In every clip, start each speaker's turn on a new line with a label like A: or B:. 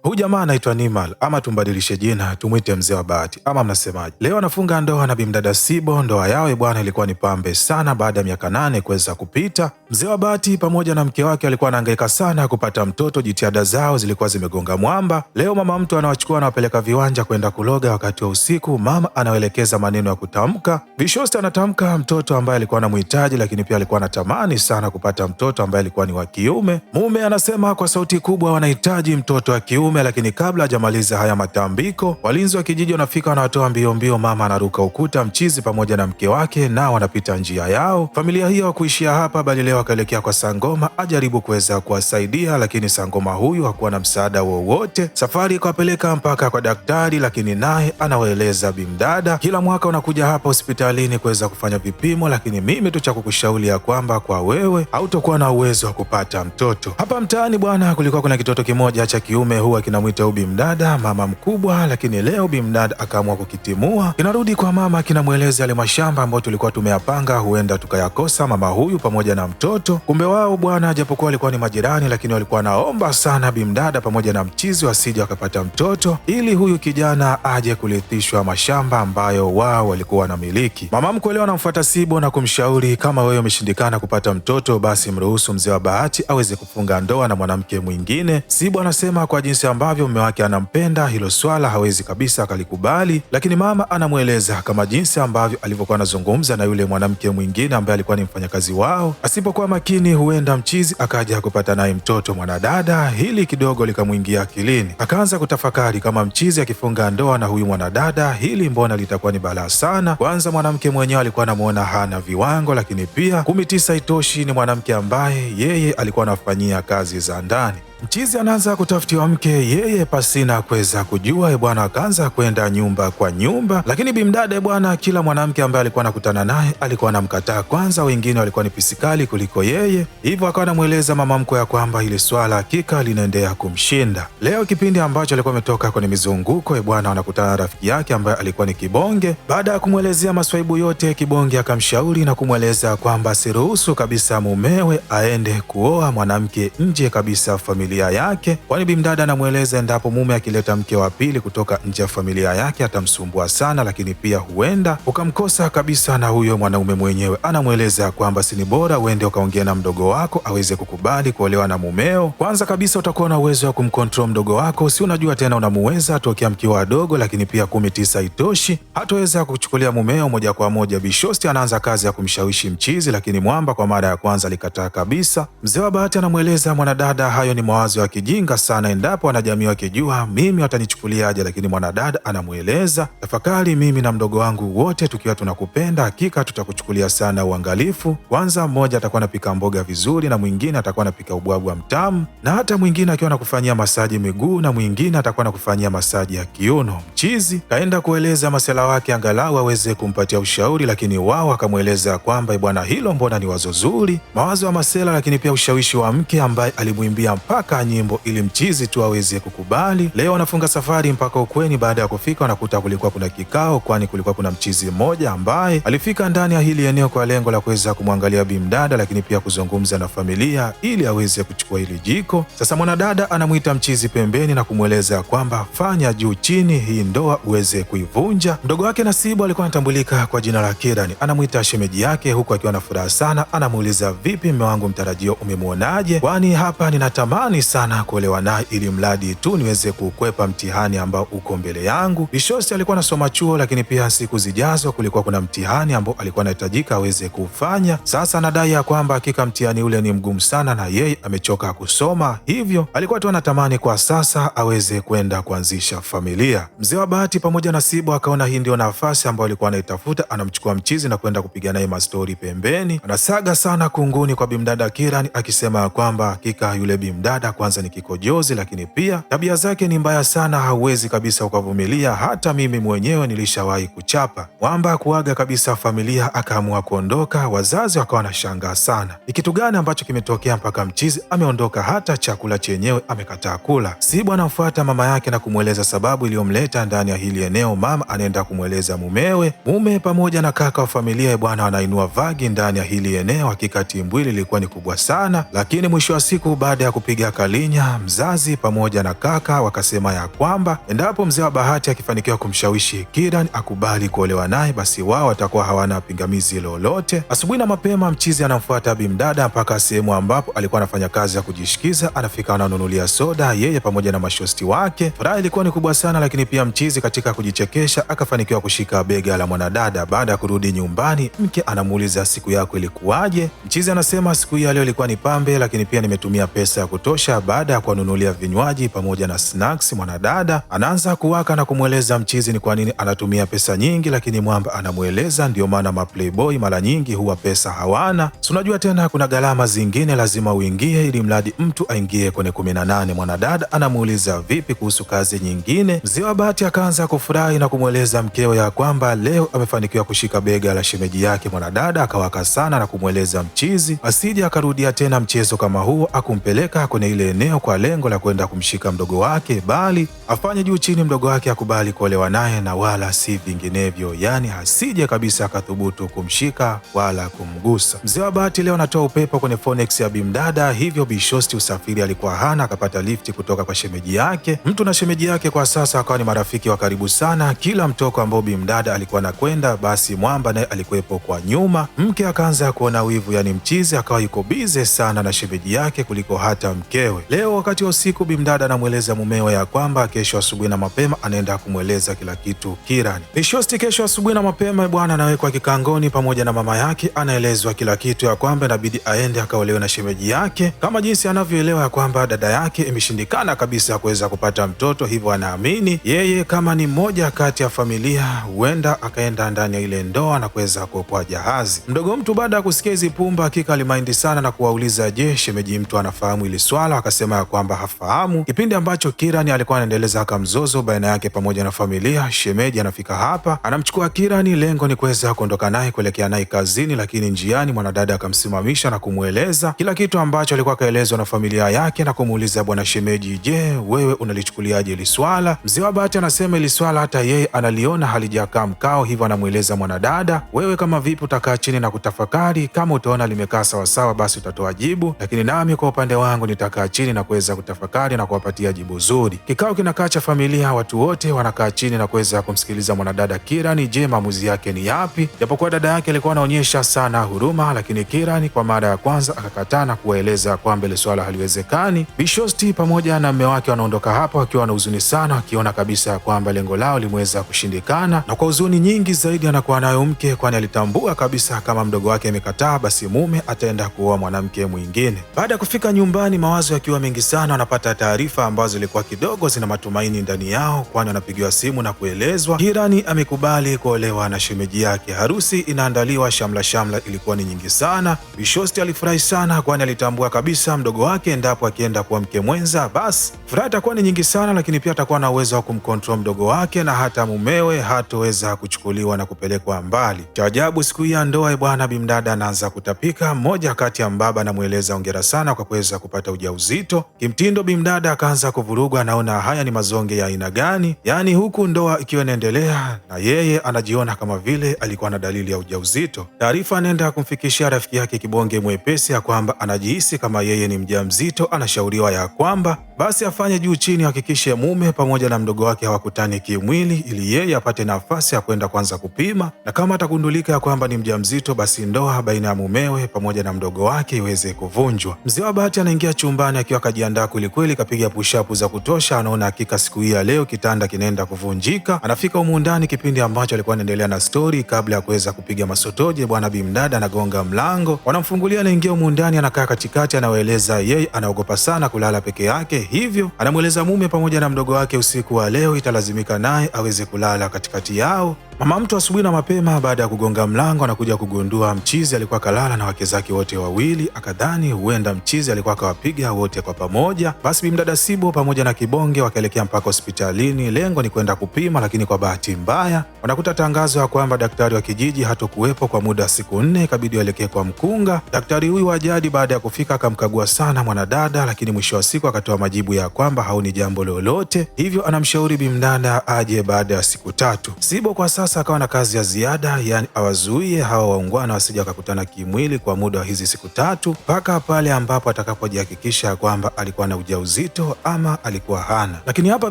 A: Huyu jamaa anaitwa Nimal, ama tumbadilishe jina tumwite mzee wa bahati, ama mnasemaje? Leo anafunga ndoa na bimdada Sibo. Ndoa yao bwana ilikuwa ni pambe sana baada ya miaka 8 kuweza kupita. Mzee wa bahati pamoja na mke wake alikuwa anahangaika sana kupata mtoto, jitihada zao zilikuwa zimegonga mwamba. Leo mama mtu anawachukua anawapeleka viwanja kwenda kuloga wakati wa usiku. Mama anawaelekeza maneno ya kutamka. Bishosti anatamka mtoto ambaye alikuwa anamhitaji, lakini pia alikuwa anatamani sana kupata mtoto ambaye alikuwa ni wa kiume. Mume anasema kwa sauti kubwa wanahitaji mtoto wa kiume, lakini kabla hajamaliza haya matambiko, walinzi wa kijiji wanafika wanatoa mbio mbio. Mama anaruka ukuta, mchizi pamoja na mke wake nao wanapita njia yao. Familia hiyo hakuishia hapa, bali leo akaelekea kwa Sangoma ajaribu kuweza kuwasaidia, lakini Sangoma huyu hakuwa na msaada wowote. Safari ikawapeleka mpaka kwa daktari, lakini naye anawaeleza bimdada, kila mwaka unakuja hapa hospitalini kuweza kufanya vipimo, lakini mimi tu cha kukushauri ya kwamba kwa wewe hautokuwa na uwezo wa kupata mtoto. Hapa mtaani bwana, kulikuwa kuna kitoto kimoja cha kiume huwa kinamwita huyu bimdada mama mkubwa, lakini leo bimdada akaamua kukitimua. Kinarudi kwa mama, kinamweleza yale mashamba ambayo tulikuwa tumeyapanga huenda tukayakosa mama huyu pamoja na mtoto. Kumbe wao bwana, japokuwa walikuwa ni majirani, lakini walikuwa naomba sana bimdada pamoja na mchizi wasije wakapata mtoto, ili huyu kijana aje kulithishwa mashamba ambayo wao walikuwa wanamiliki. Mama mkwe leo anamfuata Sibo na kumshauri, kama wewe umeshindikana kupata mtoto, basi mruhusu mzee wa bahati aweze kufunga ndoa na mwanamke mwingine. Sibo anasema kwa jinsi ambavyo mume wake anampenda, hilo swala hawezi kabisa akalikubali, lakini mama anamweleza kama jinsi ambavyo alivyokuwa anazungumza na yule mwanamke mwingine ambaye alikuwa ni mfanyakazi wao, asipokuwa makini huenda mchizi akaja kupata naye mtoto mwanadada. Hili kidogo likamwingia akilini, akaanza kutafakari kama mchizi akifunga ndoa na huyu mwanadada, hili mbona litakuwa ni balaa sana. Kwanza mwanamke mwenyewe alikuwa anamuona hana viwango, lakini pia 19 itoshi, ni mwanamke ambaye yeye alikuwa anafanyia kazi za ndani. Mchizi anaanza kutafutiwa mke yeye pasina kuweza kujua bwana, akaanza kwenda nyumba kwa nyumba, lakini bimdada bwana, kila mwanamke ambaye alikuwa anakutana naye alikuwa anamkataa. Kwanza wengine walikuwa ni pisikali kuliko yeye, hivyo akawa anamweleza mama mkwe ya kwamba hili swala hakika linaendelea kumshinda. Leo kipindi ambacho alikuwa ametoka kwenye mizunguko bwana, anakutana na rafiki yake ambaye alikuwa ni Kibonge. Baada ya kumwelezea maswaibu yote, Kibonge akamshauri na kumweleza kwamba siruhusu kabisa mumewe aende kuoa mwanamke nje kabisa familia yake, kwani bimdada anamweleza endapo mume akileta mke wa pili kutoka nje ya familia yake atamsumbua sana, lakini pia huenda ukamkosa kabisa na huyo mwanaume mwenyewe. Anamweleza kwamba si ni bora uende ukaongea na mdogo wako aweze kukubali kuolewa na mumeo. Kwanza kabisa utakuwa na uwezo wa kumcontrol mdogo wako, si unajua tena unamuweza tokea mkiwa wadogo, lakini pia 19 itoshi, hataweza kuchukulia mumeo moja kwa moja. Bishosti anaanza kazi ya kumshawishi mchizi, lakini mwamba kwa mara ya kwanza alikataa kabisa. Mzee wa bahati anamweleza mwanadada hayo ni mawazo ya kijinga sana, endapo wanajamii wakijua mimi watanichukuliaje, lakini mwanadada anamweleza tafakari, mimi na mdogo wangu wote tukiwa tunakupenda, hakika tutakuchukulia sana uangalifu. Kwanza mmoja atakuwa anapika mboga vizuri na mwingine atakuwa anapika ubwabwa mtamu, na hata mwingine akiwa anakufanyia masaji miguu na mwingine atakuwa anakufanyia masaji ya kiuno. Mchizi kaenda kueleza masela wake angalau aweze kumpatia ushauri, lakini wao akamweleza kwamba bwana, hilo mbona ni wazo zuri, mawazo ya masela, lakini pia ushawishi wa mke ambaye alimwimbia mpaka nyimbo ili mchizi tu aweze kukubali. Leo wanafunga safari mpaka ukweni. Baada ya kufika wanakuta kulikuwa kuna kikao, kwani kulikuwa kuna mchizi mmoja ambaye alifika ndani ya hili eneo kwa lengo la kuweza kumwangalia bimdada, lakini pia kuzungumza na familia ili aweze kuchukua hili jiko. Sasa mwanadada anamwita mchizi pembeni na kumweleza kwamba fanya juu chini, hii ndoa uweze kuivunja. Mdogo wake Nasibu alikuwa anatambulika kwa jina la Kirani, anamwita shemeji yake huku akiwa na furaha sana. Anamuuliza, vipi mme wangu mtarajio, umemwonaje? Kwani hapa ninatamani sana kuolewa naye ili mradi tu niweze kukwepa mtihani ambao uko mbele yangu. Bishosti alikuwa anasoma chuo, lakini pia siku zijazo kulikuwa kuna mtihani ambao alikuwa anahitajika aweze kufanya. Sasa anadai ya kwamba hakika mtihani ule ni mgumu sana na yeye amechoka kusoma, hivyo alikuwa tu anatamani kwa sasa aweze kwenda kuanzisha familia. Mzee wa bahati pamoja na Sibo akaona hii ndio nafasi ambayo alikuwa anaitafuta. Anamchukua mchizi na kwenda kupiga naye mastori pembeni. Anasaga sana kunguni kwa bimdada Kirani akisema kwamba hakika yule bimdada kwanza ni kikojozi, lakini pia tabia zake ni mbaya sana, hauwezi kabisa ukavumilia. Hata mimi mwenyewe nilishawahi kuchapa. Mwamba kuaga kabisa familia, akaamua kuondoka. Wazazi wakawa wanashangaa sana, ni kitu gani ambacho kimetokea mpaka mchizi ameondoka, hata chakula chenyewe amekataa kula. Sibu anamfuata mama yake na kumweleza sababu iliyomleta ndani ya hili eneo. Mama anaenda kumweleza mumewe. Mume pamoja na kaka wa familia bwana wanainua vagi ndani ya hili eneo. Hakika timbwili ilikuwa ni kubwa sana, lakini mwisho wa siku baada ya kupiga Kalinya, mzazi pamoja na kaka wakasema ya kwamba endapo mzee wa Bahati akifanikiwa kumshawishi Kiran akubali kuolewa naye, basi wao watakuwa hawana pingamizi lolote. Asubuhi na mapema mchizi anamfuata bimdada mpaka sehemu ambapo alikuwa anafanya kazi ya kujishikiza. Anafika ananunulia soda yeye pamoja na mashosti wake. Furaha ilikuwa ni kubwa sana, lakini pia mchizi katika kujichekesha akafanikiwa kushika bega la mwanadada. Baada ya kurudi nyumbani, mke anamuuliza siku yako ilikuwaje? Mchizi anasema siku hii leo ilikuwa ni pambe, lakini pia nimetumia pesa ya kutosha. Baada ya kuwanunulia vinywaji pamoja na snacks, mwanadada anaanza kuwaka na kumweleza mchizi ni kwa nini anatumia pesa nyingi, lakini mwamba anamueleza ndio maana maplayboy mara nyingi huwa pesa hawana. Unajua tena kuna gharama zingine lazima uingie ili mradi mtu aingie kwenye 18. Mwanadada anamuuliza vipi kuhusu kazi nyingine. Mzee wa Bahati akaanza kufurahi na kumweleza mkeo ya kwamba leo amefanikiwa kushika bega la shemeji yake. Mwanadada akawaka sana na kumweleza mchizi asije akarudia tena mchezo kama huo, akumpeleka kwenye ile eneo kwa lengo la kwenda kumshika mdogo wake, bali afanye juu chini mdogo wake akubali kuolewa naye na wala si vinginevyo, yani hasije kabisa akathubutu kumshika wala kumgusa. Mzee wa Bahati leo anatoa upepo kwenye Phoenix ya bimdada, hivyo Bishosti usafiri alikuwa hana, akapata lifti kutoka kwa shemeji yake. Mtu na shemeji yake kwa sasa akawa ni marafiki wa karibu sana. Kila mtoko ambao bimdada alikuwa anakwenda, basi mwamba naye alikuwepo kwa nyuma. Mke akaanza kuona wivu, yani mchizi akawa yuko bize sana na shemeji yake kuliko hata mkewe. Leo wakati wa usiku bimdada anamweleza mumewe ya kwamba kesho asubuhi na mapema anaenda kumweleza kila kitu Kiran. Bishosti kesho asubuhi na mapema bwana anawekwa kikangoni pamoja na mama yake, anaelezwa kila kitu ya kwamba inabidi aende akaolewe na shemeji yake, kama jinsi anavyoelewa ya kwamba dada yake imeshindikana kabisa kuweza kupata mtoto, hivyo anaamini yeye kama ni mmoja kati ya familia huenda akaenda ndani ya ile ndoa na kuweza kuokoa jahazi. Mdogo mtu baada ya kusikia hizi pumba hakika alimaindi sana na kuwauliza je, shemeji mtu anafahamu ili swala? Akasema ya kwamba hafahamu. Kipindi ambacho Kiran alikuwa anaendeleza kamzozo baina yake pamoja na familia, shemeji anafika hapa anamchukua Kiran, lengo ni kuweza kuondoka naye kuelekea naye kazini, lakini njiani mwanadada akamsimamisha na kumweleza kila kitu ambacho alikuwa akaelezwa na familia yake na kumuuliza bwana shemeji, je, wewe unalichukuliaje ili swala? Mzee wa Bahati anasema ili swala hata yeye analiona halijakaa mkao, hivyo anamweleza mwanadada, wewe kama vipi utakaa chini na kutafakari, kama utaona limekaa sawasawa basi utatoa jibu, lakini nami kwa upande wangu nitakaa chini na kuweza kutafakari na kuwapatia jibu zuri. Kikao kinakaa cha familia, watu wote wanakaa chini na kuweza kumsikiliza mwanadada Kiran, je, maamuzi yake ni yapi? Japokuwa dada yake alikuwa anaonyesha sana huruma, lakini Kiran kwa mara ya kwanza akakataa na kuwaeleza kwamba ile swala haliwezekani. Bishosti pamoja na mume wake wanaondoka hapa wakiwa na huzuni sana, wakiona kabisa kwamba lengo lao limeweza kushindikana, na kwa huzuni nyingi zaidi anakuwa nayo mke, kwani alitambua kabisa kama mdogo wake amekataa basi mume ataenda kuoa mwanamke mwingine. Baada ya kufika nyumbani, mawazo yakiwa mengi sana, wanapata taarifa ambazo zilikuwa kidogo zina matumaini ndani yao, kwani wanapigiwa simu na kuelezwa Kiran amekubali kuolewa na shemeji yake. Harusi inaandaliwa, shamla shamla ilikuwa ni nyingi sana. Bishosti alifurahi sana, kwani alitambua kabisa mdogo wake endapo akienda kuwa mke mwenza basi furaha itakuwa ni nyingi sana, lakini pia atakuwa na uwezo wa kumcontrol mdogo wake na hata mumewe hatoweza kuchukuliwa na kupelekwa mbali. Cha ajabu siku hii ya ndoa bwana, bimdada anaanza kutapika. Mmoja kati ya mbaba anamweleza hongera sana kwa kuweza kupata ujauzito. Kimtindo bimdada akaanza kuvurugwa, anaona haya ni mazonge ya aina gani, yaani huku ndoa ikiwa inaendelea na yeye anajiona kama vile alikuwa na dalili ya ujauzito. Taarifa anaenda kumfikishia rafiki yake kibonge mwepesi ya kwamba anajihisi kama yeye ni mjamzito. Anashauriwa ya kwamba basi afanye juu chini, hakikishe mume pamoja na mdogo wake hawakutani kimwili ili yeye apate nafasi ya kwenda kwanza kupima, na kama atagundulika ya kwamba ni mjamzito basi ndoa baina ya mumewe pamoja na mdogo wake iweze kuvunjwa. Mzee wa Bahati anaingia chumbani akiwa kajiandaa kwelikweli, kapiga pushapu za kutosha, anaona hakika siku hii ya leo kitanda kinaenda kuvunjika. Anafika humu ndani kipindi ambacho alikuwa anaendelea na stori, kabla ya kuweza kupiga masotoje bwana bimdada anagonga mlango, wanamfungulia, anaingia humu ndani, anakaa katikati, anawaeleza yeye anaogopa sana kulala peke yake, hivyo anamweleza mume pamoja na mdogo wake usiku wa leo italazimika naye aweze kulala katikati yao. Mama mtu asubuhi na mapema baada ya kugonga mlango anakuja kugundua mchizi alikuwa kalala na wake zake wote wawili, akadhani huenda mchizi alikuwa akawapiga wote kwa pamoja. Basi bimdada Sibo pamoja na kibonge wakaelekea mpaka hospitalini, lengo ni kwenda kupima, lakini kwa bahati mbaya wanakuta tangazo ya kwamba daktari wa kijiji hatokuwepo kwa muda wa siku 4, ikabidi waelekee kwa mkunga. Daktari huyu wa jadi baada ya kufika akamkagua sana mwanadada, lakini mwisho wa siku akatoa majibu ya kwamba haoni jambo lolote, hivyo anamshauri bimdada aje baada ya siku 3. Sibo kwa sasa sasa akawa na kazi ya ziada, yani awazuie hawa waungwana wasija wakakutana kimwili kwa muda wa hizi siku 3 mpaka pale ambapo atakapojihakikisha kwamba alikuwa na ujauzito ama alikuwa hana. Lakini hapa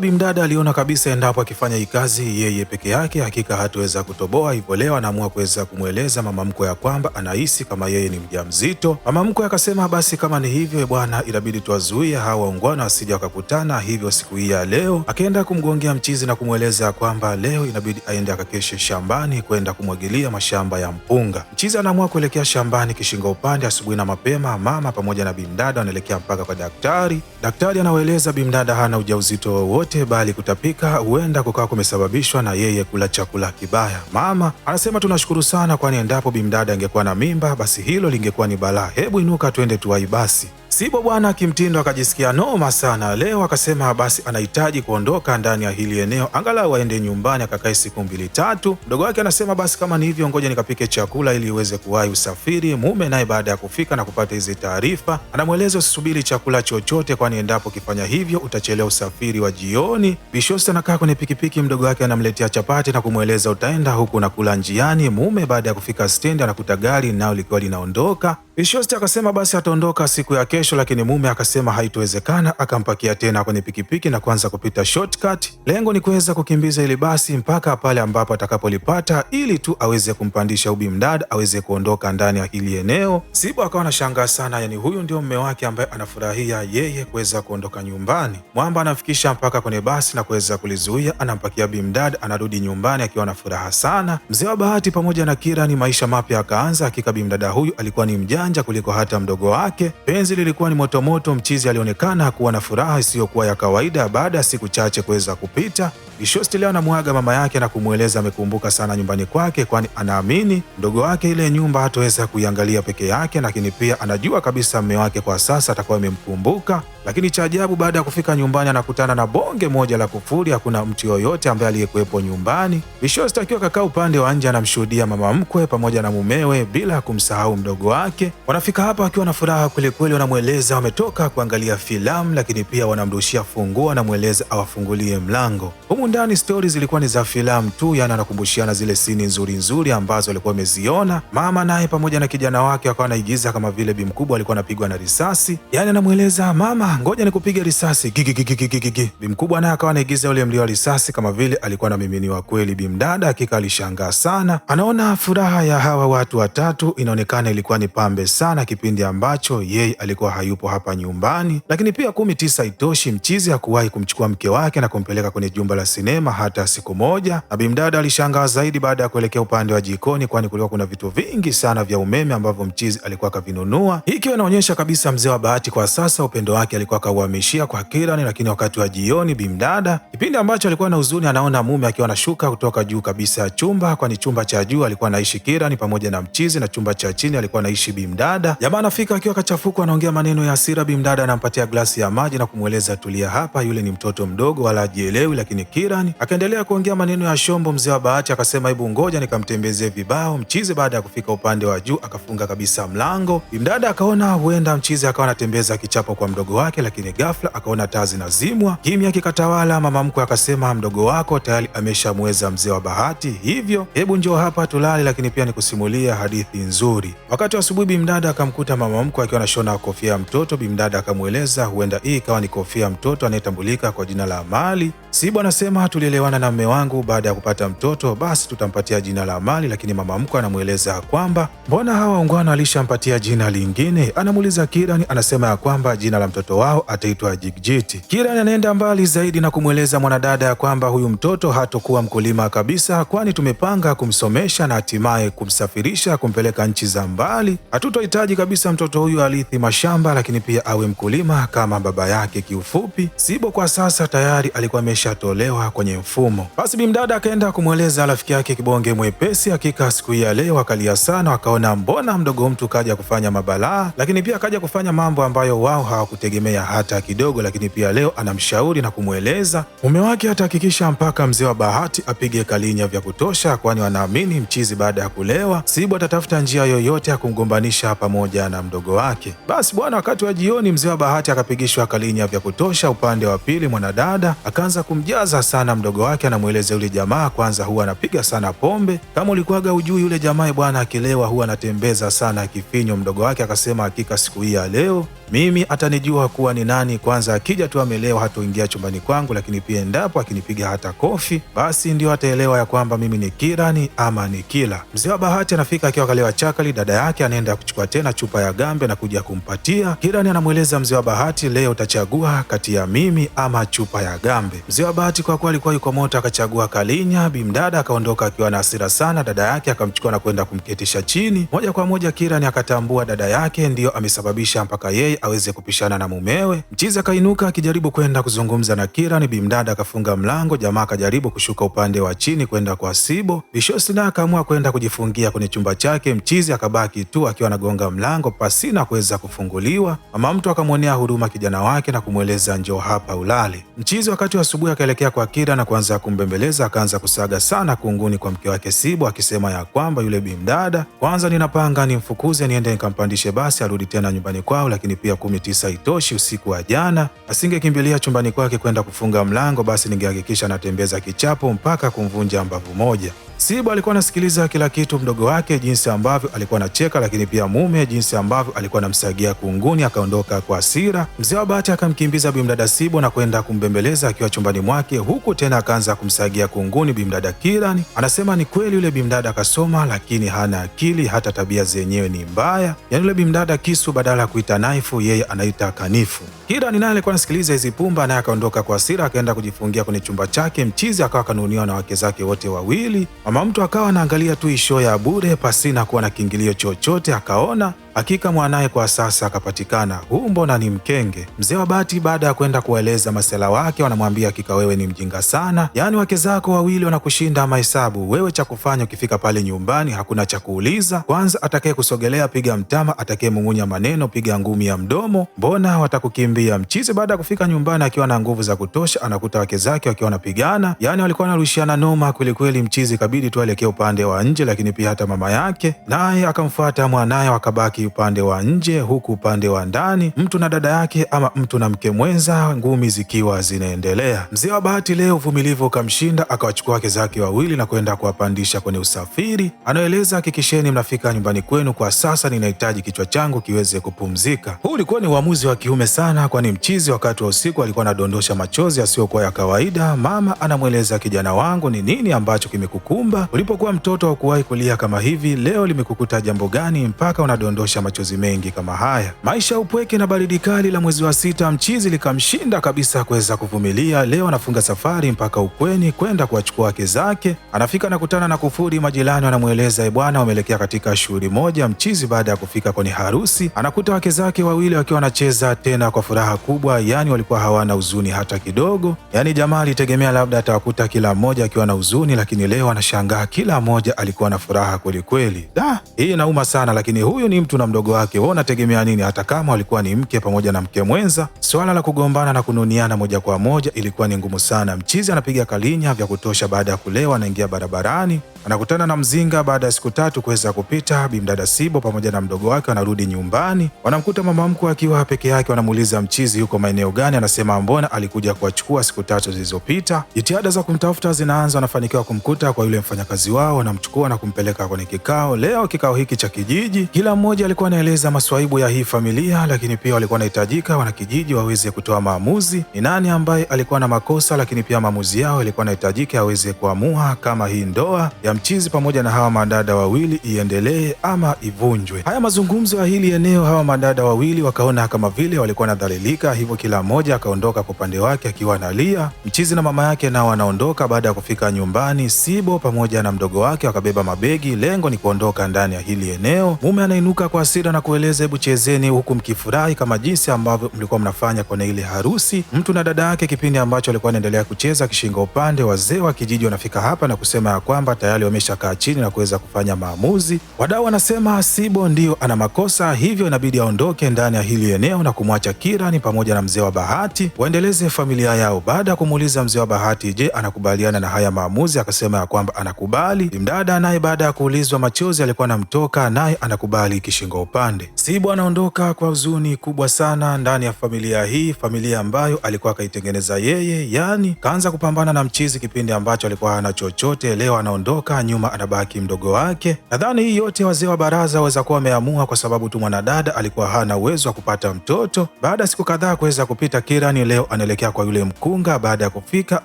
A: bimdada aliona kabisa endapo akifanya hii kazi yeye peke yake hakika hataweza kutoboa, hivyo leo anaamua kuweza kumweleza mama mkwe ya kwamba anahisi kama yeye ni mjamzito. Mama mkwe akasema basi kama ni hivyo bwana, inabidi tuwazuie hawa waungwana wasija wakakutana. Hivyo siku hii ya leo akaenda kumgongea mchizi na kumweleza kwamba leo inabidi aende akakeshe shambani kwenda kumwagilia mashamba ya mpunga. Mchizi anaamua kuelekea shambani kishingo upande. Asubuhi na mapema mama pamoja na bimdada wanaelekea mpaka kwa daktari. Daktari anawaeleza bimdada hana ujauzito wowote, bali kutapika huenda kukawa kumesababishwa na yeye kula chakula kibaya. Mama anasema tunashukuru sana, kwani endapo bimdada angekuwa na mimba basi hilo lingekuwa ni balaa. Hebu inuka twende tuwai basi. Sibo bwana kimtindo akajisikia noma sana leo, akasema basi anahitaji kuondoka ndani ya hili eneo, angalau aende nyumbani akakae siku 2-3. Mdogo wake anasema basi kama ni hivyo, ngoja nikapike chakula ili iweze kuwahi usafiri. Mume naye baada ya kufika na kupata hizi taarifa anamweleza usisubiri chakula chochote, kwani endapo ukifanya hivyo utachelewa usafiri wa jioni. Bishosti anakaa kwenye pikipiki, mdogo wake anamletea chapati na kumweleza utaenda huku na kula njiani. Mume baada ya kufika stendi anakuta gari nao likiwa linaondoka. Bishosti akasema basi ataondoka siku ya kesho, lakini mume akasema haitowezekana, akampakia tena kwenye pikipiki na kuanza kupita shortcut. Lengo ni kuweza kukimbiza ili basi mpaka pale ambapo atakapolipata ili tu aweze kumpandisha bimdada aweze kuondoka ndani ya hili eneo. Sibo akawa anashangaa sana, yani huyu ndio mume wake ambaye anafurahia yeye kuweza kuondoka nyumbani. Mwamba anafikisha mpaka kwenye basi na kuweza kulizuia, anampakia bimdada, anarudi nyumbani akiwa na furaha sana. Mzee wa Bahati pamoja na Kira ni maisha mapya akaanza. Hakika bimdada huyu alikuwa ni mjanja kuliko hata mdogo wake. Penzi lilikuwa ni motomoto. Mchizi alionekana kuwa na furaha isiyokuwa ya kawaida baada ya siku chache kuweza kupita. Bishosti leo anamwaga mama yake na kumweleza amekumbuka sana nyumbani kwake, kwani anaamini mdogo wake ile nyumba hataweza kuiangalia peke yake, lakini pia anajua kabisa mume wake kwa sasa atakuwa amemkumbuka. Lakini cha ajabu, baada ya kufika nyumbani anakutana na bonge moja la kufuri. Hakuna mtu yoyote ambaye aliyekuwepo nyumbani. Bishosti akiwa kakaa upande wa nje anamshuhudia mama mkwe pamoja na mumewe bila kumsahau mdogo wake. Wanafika hapa wakiwa na furaha kwelikweli, wanamweleza wametoka kuangalia filamu, lakini pia wanamrushia funguo, wanamweleza awafungulie mlango. Humu ndani stori zilikuwa ni za filamu tu, yani anakumbushiana zile sini nzuri nzuri ambazo alikuwa ameziona. Mama naye pamoja na kijana wake wakawa anaigiza kama vile bi mkubwa alikuwa anapigwa na risasi, yani anamweleza mama, ngoja nikupige risasi gigigigigigi. Bi mkubwa naye akawa anaigiza ule mlio wa risasi kama vile alikuwa anamiminiwa kweli. Bimdada hakika alishangaa sana, anaona furaha ya hawa watu watatu inaonekana ilikuwa ni pambe sana kipindi ambacho yeye alikuwa hayupo hapa nyumbani. Lakini pia 19 itoshi, mchizi hakuwahi kumchukua mke wake na kumpeleka kwenye jumba la sinema hata siku moja. Na bimdada alishangaa zaidi baada ya kuelekea upande wa jikoni, kwani kulikuwa kuna vitu vingi sana vya umeme ambavyo mchizi alikuwa akavinunua. Hii ikiwa inaonyesha kabisa mzee wa Bahati kwa sasa upendo wake alikuwa akauhamishia kwa Kirani. Lakini wakati wa jioni, bimdada kipindi ambacho alikuwa na huzuni, anaona mume akiwa anashuka kutoka juu kabisa ya chumba, kwani chumba cha juu alikuwa anaishi Kirani pamoja na mchizi na chumba cha chini alikuwa anaishi bimdada. Jamaa anafika akiwa kachafuka, anaongea maneno ya hasira. Bimdada anampatia glasi ya maji na kumweleza tulia hapa, yule ni mtoto mdogo wala hajielewi. Lakini Kirani akaendelea kuongea maneno ya shombo. Mzee wa Bahati akasema hebu ngoja nikamtembezee vibao. Mchizi baada ya kufika upande wa juu akafunga kabisa mlango. Bimdada akaona huenda mchizi akawa anatembeza kichapo kwa mdogo wake, lakini ghafla akaona taa zinazimwa, kimya kikatawala. Mama mkwe akasema mdogo wako tayari ameshamweza mzee wa Bahati, hivyo hebu njoo hapa tulale, lakini pia nikusimulia hadithi nzuri. Wakati wa asubuhi bimdada akamkuta mama mkwe akiwa anashona kofia ya mtoto. Bimdada akamweleza huenda hii ikawa ni kofia ya mtoto anayetambulika kwa jina la Amali. Sibu anasema tulielewana na mume wangu, baada ya kupata mtoto basi tutampatia jina la Amali. Lakini mama mkwe anamweleza kwamba mbona hawa waungwana alishampatia jina lingine. Anamuuliza Kirani, anasema ya kwamba jina la mtoto wao ataitwa Jigjiti. Kirani anaenda mbali zaidi na kumweleza mwanadada ya kwamba huyu mtoto hatakuwa mkulima kabisa, kwani tumepanga kumsomesha na hatimaye kumsafirisha kumpeleka nchi za mbali. Hatutohitaji kabisa mtoto huyu alithi mashamba, lakini pia awe mkulima kama baba yake. Kiufupi, Sibo kwa sasa tayari alikuwa ameshatolewa kwenye mfumo. Basi bimdada akaenda kumweleza rafiki yake kibonge mwepesi. Hakika siku hii ya leo akalia sana, wakaona mbona mdogo mtu kaja kufanya mabalaa, lakini pia kaja kufanya mambo ambayo wao hawakutegemea kumtegemea hata kidogo, lakini pia leo anamshauri na kumweleza mume wake atahakikisha mpaka mzee wa Bahati apige kalinya vya kutosha, kwani wanaamini mchizi baada ya kulewa Sibo atatafuta njia yoyote ya kumgombanisha pamoja na mdogo wake. Basi bwana, wakati wa jioni mzee wa Bahati akapigishwa kalinya vya kutosha. Upande wa pili mwanadada akaanza kumjaza sana mdogo wake, anamweleza yule jamaa kwanza huwa anapiga sana pombe, kama ulikuwaga ujui yule jamaa bwana akilewa huwa anatembeza sana kifinyo. Mdogo wake akasema hakika siku hii ya leo mimi atanijua kuwa ni nani. Kwanza akija tu amelewa hatoingia chumbani kwangu, lakini pia endapo akinipiga hata kofi basi ndio ataelewa ya kwamba mimi ni Kirani ama ni Kila. Mzee wa Bahati anafika akiwa kalewa chakali. Dada yake anaenda kuchukua tena chupa ya gambe na kuja kumpatia. Kirani anamweleza mzee wa Bahati, leo utachagua kati ya mimi ama chupa ya gambe. Mzee wa Bahati kwa kuwa alikuwa yuko moto akachagua kalinya. Bimdada akaondoka akiwa na hasira sana. Dada yake akamchukua na kwenda kumketisha chini. Moja kwa moja Kirani akatambua dada yake ndiyo amesababisha mpaka yeye aweze kupishana na mumewe. Mchizi akainuka akijaribu kwenda kuzungumza na Kirani. Bimdada akafunga mlango. Jamaa akajaribu kushuka upande wa chini kwenda kwa Sibo. Bishosi naye akaamua kwenda kujifungia kwenye chumba chake. Mchizi akabaki tu akiwa anagonga mlango pasina kuweza kufunguliwa. Mama mtu akamwonea huruma kijana wake na kumweleza njoo hapa ulale. Mchizi wakati wa asubuhi akaelekea kwa Kira na kuanza kumbembeleza. Akaanza kusaga sana kunguni kwa mke wake Sibo, akisema ya kwamba yule bimdada kwanza ninapanga nimfukuze niende nikampandishe basi arudi tena nyumbani kwao, lakini pia 19 itoshi. Usiku wa jana asingekimbilia chumbani kwake kwenda kufunga mlango, basi ningehakikisha anatembeza kichapo mpaka kumvunja mbavu moja. Sibo alikuwa anasikiliza kila kitu, mdogo wake jinsi ambavyo alikuwa anacheka, lakini pia mume jinsi ambavyo alikuwa anamsagia kunguni. Akaondoka kwa hasira. Mzee wa Bahati akamkimbiza bimdada Sibo na kwenda kumbembeleza akiwa chumbani mwake, huku tena akaanza kumsagia kunguni bimdada Kirani. Anasema ni kweli yule bimdada akasoma, lakini hana akili, hata tabia zenyewe ni mbaya. Yaani yule bimdada kisu badala ya kuita naifu yeye anaita kanifu. Kirani naye alikuwa anasikiliza hizi pumba, naye akaondoka kwa hasira akaenda kujifungia kwenye chumba chake. Mchizi akawa kanuniwa na wake zake wote wawili. Mama mtu akawa anaangalia tu isho ya bure pasina kuwa na kiingilio chochote. Akaona hakika mwanaye kwa sasa akapatikana, huu mbona ni mkenge. Mzee wa Bahati baada ya kwenda kuwaeleza masela wake wanamwambia hakika wewe ni mjinga sana, yaani wake zako wawili wanakushinda mahesabu. Wewe cha kufanya ukifika pale nyumbani hakuna cha kuuliza. Kwanza atakaye kusogelea piga mtama, atakaye mung'unya maneno piga ngumi ya mdomo, mbona watakukimbia. Mchizi baada ya kufika nyumbani akiwa na nguvu za kutosha anakuta wake zake wakiwa wanapigana, yaani walikuwa wanarushiana noma kweli kweli. Mchizi kabidi tu aelekea upande wa nje, lakini pia hata mama yake naye akamfuata mwanaye, wakabaki upande wa nje, huku upande wa ndani mtu na dada yake ama mtu na mke mwenza, ngumi zikiwa zinaendelea. Mzee wa Bahati leo uvumilivu ukamshinda, akawachukua wake zake wawili na kwenda kuwapandisha kwenye usafiri. Anaeleza hakikisheni mnafika nyumbani kwenu kwa sasa, ninahitaji kichwa changu kiweze kupumzika. Huu ulikuwa ni uamuzi wa kiume sana, kwani mchizi wakati wa usiku alikuwa anadondosha machozi yasiyokuwa ya kawaida. Mama anamweleza kijana wangu, ni nini ambacho kimekukumba? Ulipokuwa mtoto hakuwahi kulia kama hivi, leo limekukuta jambo gani mpaka unadondosha machozi mengi kama haya? Maisha ya upweke na baridi kali la mwezi wa 6 mchizi likamshinda kabisa kuweza kuvumilia. Leo anafunga safari mpaka ukweni kwenda kuwachukua wake zake. Anafika na kutana na kufuri majirani, wanamweleza bwana wameelekea katika shughuli moja. Mchizi baada ya kufika kwenye harusi anakuta wake zake wawili wakiwa wanacheza tena kwa furaha kubwa, yani walikuwa hawana huzuni hata kidogo. Yani jamaa alitegemea labda atawakuta kila mmoja akiwa na huzuni, lakini leo anashangaa kila mmoja alikuwa na furaha kweli kweli. Hii inauma sana, lakini huyu ni mtu na mdogo wake, wao unategemea nini? Hata kama walikuwa ni mke pamoja na mke mwenza, swala la kugombana na kununiana moja kwa moja ilikuwa ni ngumu sana. Mchizi anapiga kalinya vya kutosha. Baada ya kulewa anaingia barabarani, anakutana na mzinga. Baada ya siku 3 kuweza kupita, bimdada Sibo pamoja na mdogo wake wanarudi nyumbani. Wanamkuta mama mkwe akiwa peke yake. Wanamuuliza mchizi yuko maeneo gani, anasema mbona alikuja kuwachukua siku 3 zilizopita. Jitihada za kumtafuta zinaanza, wanafanikiwa kumkuta kwa yule mfanyakazi wao, wanamchukua na kumpeleka kwenye kikao. Leo kikao hiki cha kijiji, kila mmoja alikuwa anaeleza maswaibu ya hii familia, lakini pia walikuwa wanahitajika wanakijiji waweze kutoa maamuzi, ni nani ambaye alikuwa na makosa, lakini pia maamuzi yao ilikuwa inahitajika aweze kuamua kama hii ndoa ya mchizi pamoja na hawa madada wawili iendelee ama ivunjwe. Haya mazungumzo ya hili eneo, hawa madada wawili wakaona kama vile walikuwa wanadhalilika, hivyo kila mmoja akaondoka kwa upande wake akiwa analia. Mchizi na mama yake nao wanaondoka. Baada ya kufika nyumbani, Sibo pamoja na mdogo wake wakabeba mabegi, lengo ni kuondoka ndani ya hili eneo. Mume anainuka kwa kwa hasira na kueleza, hebu chezeni huku mkifurahi kama jinsi ambavyo mlikuwa mnafanya kwenye ile harusi. Mtu na dada yake, kipindi ambacho alikuwa anaendelea kucheza kishinga upande, wazee wa kijiji wanafika hapa na kusema ya kwamba tayari wameshakaa chini na kuweza kufanya maamuzi. Wadau wanasema Sibo ndio ana makosa, hivyo inabidi aondoke ndani ya hili eneo na kumwacha Kirani pamoja na mzee wa Bahati waendeleze familia yao. Baada ya kumuuliza mzee wa Bahati, je, anakubaliana na haya maamuzi, akasema ya kwamba anakubali. Bimdada naye baada ya kuulizwa, machozi alikuwa anamtoka, naye anakubali kishingo upande. Sibo anaondoka kwa huzuni kubwa sana ndani ya familia hii, familia ambayo alikuwa akaitengeneza yeye, yani kaanza kupambana na mchizi kipindi ambacho alikuwa hana chochote. Leo anaondoka, nyuma anabaki mdogo wake. Nadhani hii yote wazee wa baraza waweza kuwa wameamua kwa sababu tu mwanadada alikuwa hana uwezo wa kupata mtoto. Baada ya siku kadhaa kuweza kupita, Kirani leo anaelekea kwa yule mkunga. Baada ya kufika,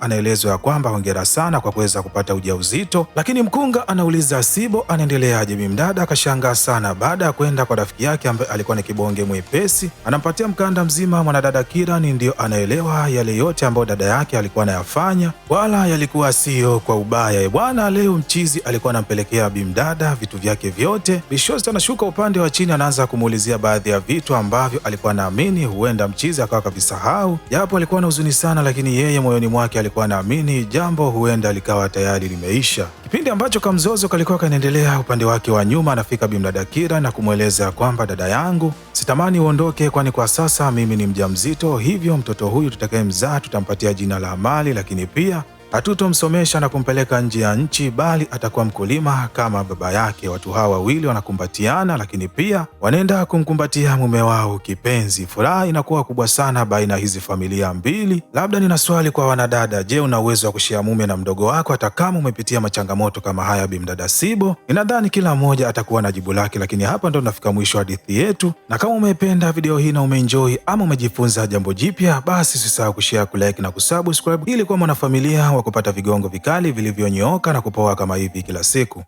A: anaelezwa ya kwamba hongera sana kwa kuweza kupata ujauzito, lakini mkunga anauliza Sibo anaendeleaje. Bimdada akashangaa sana. Baada ya kwenda kwa rafiki yake ambaye alikuwa ni kibonge mwepesi, anampatia mkanda mzima. Mwanadada Kirani ndio anaelewa yale yote ambayo dada yake alikuwa anayafanya, wala yalikuwa sio kwa ubaya bwana. Leo mchizi alikuwa anampelekea bimdada vitu vyake vyote. Bishozi anashuka upande wa chini, anaanza kumuulizia baadhi ya vitu ambavyo alikuwa anaamini huenda mchizi akawa kavisahau, japo alikuwa na huzuni sana, lakini yeye moyoni mwake alikuwa anaamini jambo huenda likawa tayari limeisha. Kipindi ambacho kamzozo kalikuwa kanaendelea upande wake wa nyuma, anafika bimdada Kira na kumweleza kwamba dada yangu, sitamani uondoke, kwani kwa sasa mimi ni mjamzito, hivyo mtoto huyu tutakayemzaa tutampatia jina la Amali, lakini pia hatutomsomesha na kumpeleka nje ya nchi, bali atakuwa mkulima kama baba yake. Watu hawa wawili wanakumbatiana, lakini pia wanaenda kumkumbatia mume wao kipenzi. Furaha inakuwa kubwa sana baina ya hizi familia mbili. Labda nina swali kwa wanadada, je, una uwezo wa kushia mume na mdogo wako hata kama umepitia machangamoto kama haya? Bimdada Sibo, ninadhani kila mmoja atakuwa na jibu lake. Lakini hapa ndo tunafika mwisho wa hadithi yetu, na kama umependa video hii na umeenjoy ama umejifunza jambo jipya, basi usisahau kushare, kulike na kusubscribe ili kuwa mwanafamilia kupata vigongo vikali vilivyonyooka na kupoa kama hivi kila siku.